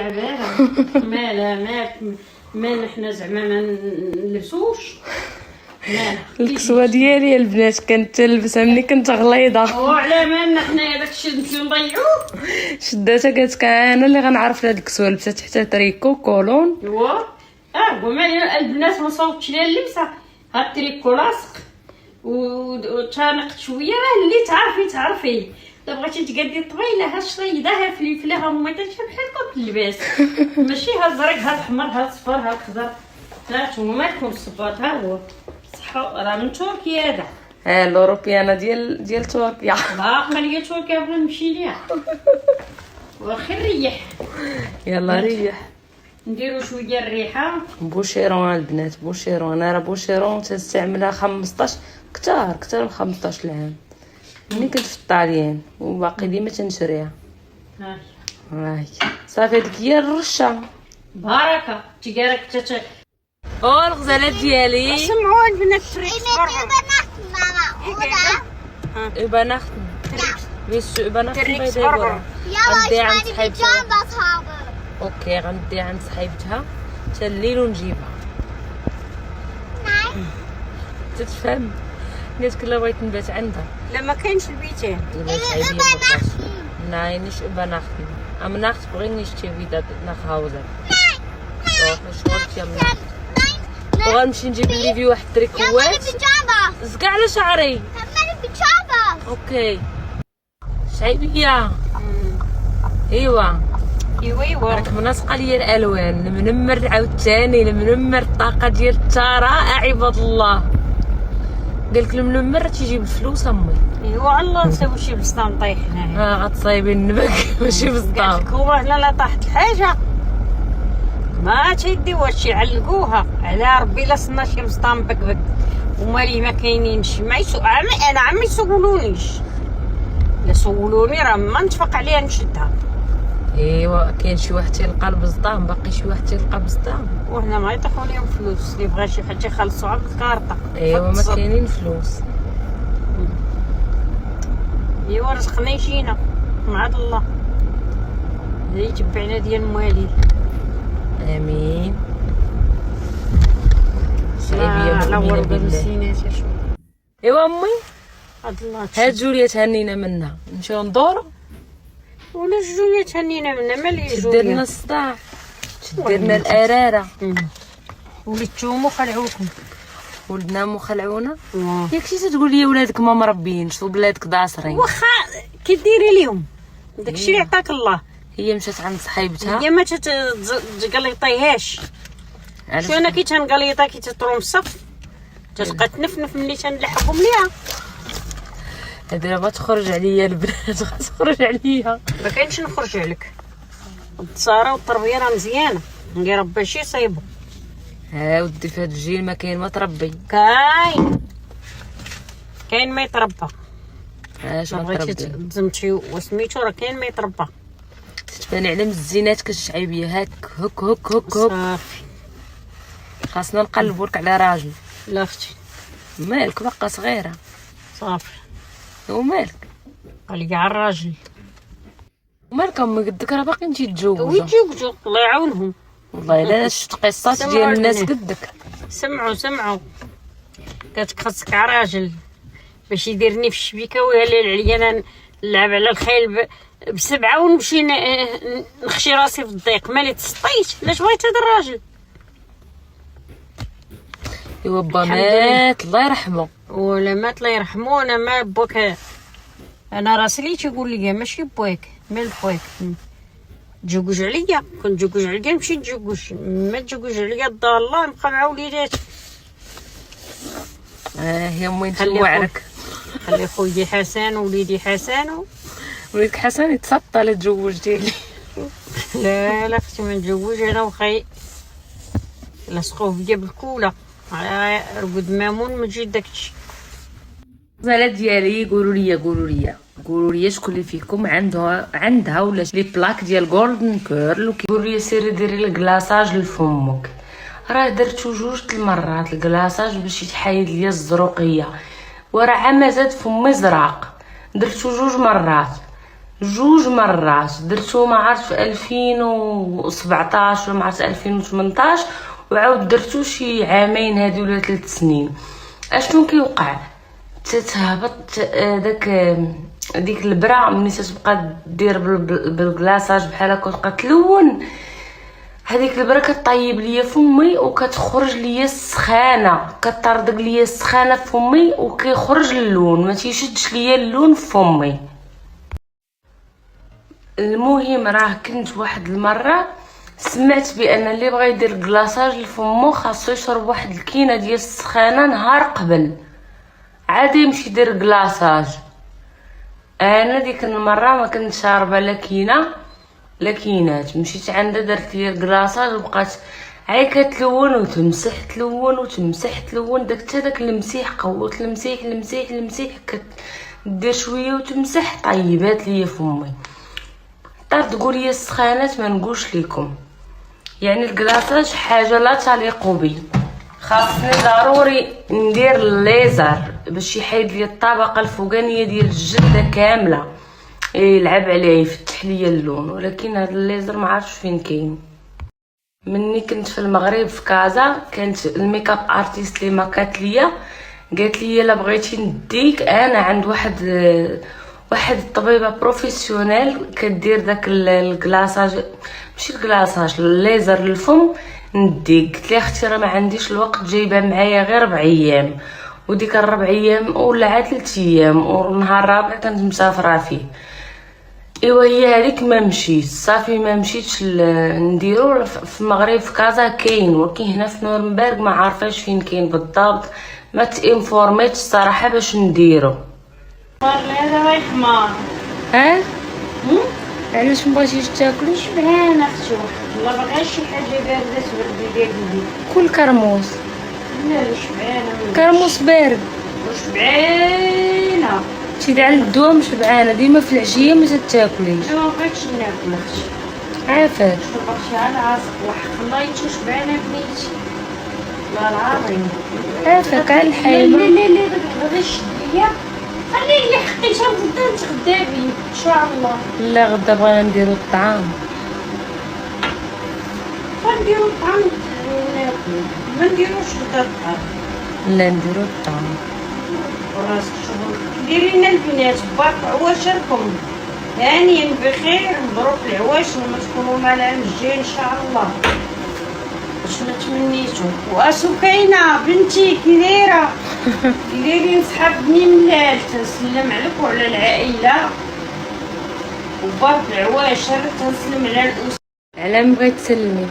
تعبانه. ما نحنا زعما ما نلبسوش. الكسوه ديالي البنات كنت تلبسها ملي كنت غليظه، وعلى مالنا حنايا داكشي نمشيو نضيعوه. شداتها قالت انا اللي غنعرف هاد الكسوه، لبست حتى تريكو كولون. ايوا وما البنات ما صوبتش ليها اللبسه، هاد التريكو لاصق وتانقت شويه اللي تعرفي الا بغيتي تقادي طويله ها شريده ها فلفله ها ميطه بحال اللباس ماشي ها الزرق ها الاحمر ها الصفر ها الخضر. هاتو مالكم الصباط ها هو صح راه من تركيا هذا. الاوروبيانه ديال تركيا. باقا ليا تركيا بغا نمشي ليها واخا نريح. يلا ريح. نديرو شويه الريحه. بوشيرون البنات، بوشيرون. انا راه بوشيرون تستعملها 15 كتار من 15 عام ملي كنت في الطاليان، وباقي ديما تنشريها. هاي صافي هذيك هي الرشه. بركه تيقالك تتا الغزالات ديالي. سمعوا البنات تريك Übernachten. Willst du übernachten bei Deborah? غندي عند صاحبتها. اوكي غندي عند صاحبتها حتى الليل ونجيبها. تتفهم؟ قالت كلا بغيت نبات عندها. لا ما كاينش البيتين. Nein, nicht übernachten. Am Nacht bringe ich dir wieder nach Hause. Doch, ich wollte ja nicht. وغنمشي نجيب ليفي واحد التريكوات زكا على شعري. اوكي شعيبيه. ايوا راك مناسقه ليا الالوان. المنمر عاوتاني المنمر الطاقه ديال الترائع عباد الله. قالك المنمر تيجيب الفلوس امي. ايوا الله نسوي شي بسطام طايح هنايا. غتصايبي النبك ماشي بسطام. هو هنا لا طاحت الحاجه ما تيديوهاش يعلقوها على ربي. لا صنا شي بسطام بكبك ومالي ما كاينينش. ما انا عمي يسولونيش، لا سولوني راه ما نتفق عليها نشدها. ايوا كاين شي واحد تيلقى البسطام، باقي شي واحد تيلقى بسطام، وهنا ما يطيحوا لهم فلوس. اللي بغى شي حاجه يخلصوها بالكارطه. ايوا ما كاينين فلوس. ايوا رزقنا يجينا مع الله اللي يتبعنا ديال موالي. امين. شعيبيه مؤمنه بالله. ايوا امي هاد جوليا تهنينا منها نمشيو ندورو. ولا جوليا تهنينا منها مالي جوليا تديرنا الصداع تديرنا الاراره. وليتومو خلعوكم ولدنا مخلعونا. ياك شي تقول لي ولادك ما مربيينش وبلادك داصرين. واخا كديري لهم داكشي اللي عطاك الله. هي مشات عند صاحبتها هي ما تقليطيهاش. شو انا كي تنقليطها كي تطروم الصف تلقى تنفنف ملي تنلحقهم ليها. هادي ما تخرج عليا البنات غتخرج عليا. ما كاينش نخرج عليك. التصاره والتربيه راه مزيانه ندير ربي شي صايبو. ودي في هاد الجيل ما كاين ما تربي. كاين ما يتربى. اش ما تربي تزمتي وسميتو راه كاين ما يتربى. تتبان على مزينات كالشعيبيه هاك هك صافي. خاصنا نقلبوا لك على راجل. لا اختي مالك باقا صغيره صافي. ومالك قال لي على الراجل. ومالك امي قدك راه باقيين تيتزوجوا. ويتزوجوا الله يعاونهم. والله الا شفت قصات ديال الناس قدك. سمعوا قالت خاصك على راجل باش يديرني في الشبيكه ويهلل عليا. انا نلعب على الخيل بسبعه ونمشي نخشي راسي في الضيق. مالي تسطيت علاش بغيت هذا الراجل. ايوا با مات الله يرحمه. ولا مات الله يرحمه. انا ما بوك انا راسي اللي تيقول لي ماشي بوك مال بوك. تجوج عليا كنت تجوج عليا نمشي نتجوج. ما تجوج عليا دار الله نبقى مع وليداتي. هي امي نتوعرك. خلي خويا حسن ووليدي حسن وليدك حسن يتسطى لا تزوج ديالي. لا اختي ما نتزوج انا وخي لصقوه فيا بالكوله على رقد مامون ما تجي داكشي. الغزالات ديالي قولوا لي شكون اللي فيكم عندها ولا لي بلاك ديال جولدن كيرل. وكيقولوا لي سيري ديري الكلاصاج لفمك. راه درتو 2 المرات الكلاصاج باش يتحيد ليا الزروقيه وراه عما زاد فمي زراق. درتو 2 مرات 2 مرات درتو ما عرف في 2017 ولا ما عرف 2018 وعاود درتو شي عامين هادي ولا 3 سنين. اشنو كيوقع؟ تتهبط ديك البرا ملي تتبقى دير بالكلاصاج بحال هكا وتبقى تلون، هذيك البرا كطيب ليا فمي وكتخرج ليا السخانه، كطردق ليا السخانه في فمي وكيخرج اللون، ما تيشدش ليا اللون في فمي. المهم راه كنت واحد المره سمعت بان اللي بغى يدير كلاصاج لفمو خاصو يشرب واحد الكينه ديال السخانه نهار قبل عاد يمشي يدير كلاصاج. انا ديك المره ما كنت شاربه لا كينه لا كينات، مشيت عندها درت لي الكلاصاج وبقات عي كتلون وتمسح تلون وتمسح تلون، داك المسيح قوت المسيح كدير شويه وتمسح طيبات ليا فمي. تقول لي السخانات ما نقولش لكم، يعني الكلاصاج حاجه لا تليق بي، خاصني ضروري ندير الليزر باش يحيد لي الطبقه الفوقانيه ديال الجلده كامله يلعب عليه يفتح لي اللون. ولكن هذا الليزر ما عرفتش فين كاين. مني كنت في المغرب في كازا كانت الميك اب ارتيست اللي ماكات ليا قالت لي الا بغيتي نديك انا عند واحد الطبيبه بروفيسيونيل كدير داك الكلاصاج، ماشي الكلاصاج الليزر للفم نديك. قلت لها اختي راه ما عنديش الوقت، جايبه معايا غير 4 ايام، وديك 4 ايام ولا عاد 3 ايام والنهار الرابع كنت مسافره فيه. ايوا هي هذيك ما مشيت صافي، ما مشيتش نديرو في المغرب في كازا كاين، ولكن هنا في نورنبرغ ما عارفاش فين كاين بالضبط، ما تانفورميتش الصراحه باش نديرو. هذا رايح حمار. علاش مبغيتيش تاكلي؟ شبعانه اختي والله باغا شي حاجه بارده تبرد ديال البيت. كل كرموس. لا شبعانه كرموس بارد. شبعانه شي على الدوام شبعانه ديما في العشيه ما تاكلي. ما بغيتش ناكل اختي. عافاك. شربتي على راسك وحق الله يتو شبعانه بنيتي والله العظيم. عافاك على الحيمه. لا غدا شد ليا خلي لي حقيقه غدا نتغدا بيه ان شاء الله. لا غدا بغينا نديرو الطعام. غنديرو الطعام وناكلو، ما نديروش غدا الطعام. لا نديرو الطعام. وراسك شغل ديري لنا البنات بارك عواشركم هانيين بخير، مبروك العواش وما تكونوا مع العام الجاي ان شاء الله باش ما تمنيتو. واسو كاينه بنتي كي دايره؟ كي دايرين صحاب بني ملال؟ تنسلم عليك وعلى العائله وبارك العواشر، تنسلم على الاسره. على ما بغيت تسلمي؟